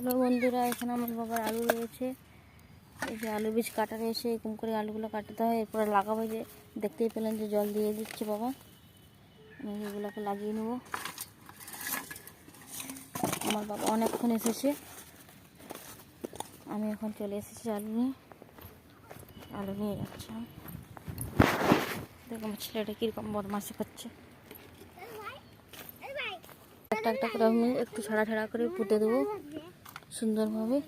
Hello বন্ধুরা, এখানে আমার বাবার আলু রয়েছে। এই যে আলু বীজ কাটারে এসে এরকম করে আলুগুলো কাটতে হয়, এরপরে লাগাবো। যে দেখতেই পেলেন যে জল দিয়ে দিচ্ছে বাবা। আমি এগুলোকে লাগিয়ে নেব। আমার বাবা অনেকক্ষণ এসেছে, আমি এখন চলে এসেছি আলু নিয়ে যাচ্ছি। দেখো আমার ছেলেটা কীরকম বদমাশি করছে। একটা একটা করে আমি একটু ছাড়া ছাড়া করে পুঁতে দেবো সুন্দরভাবে।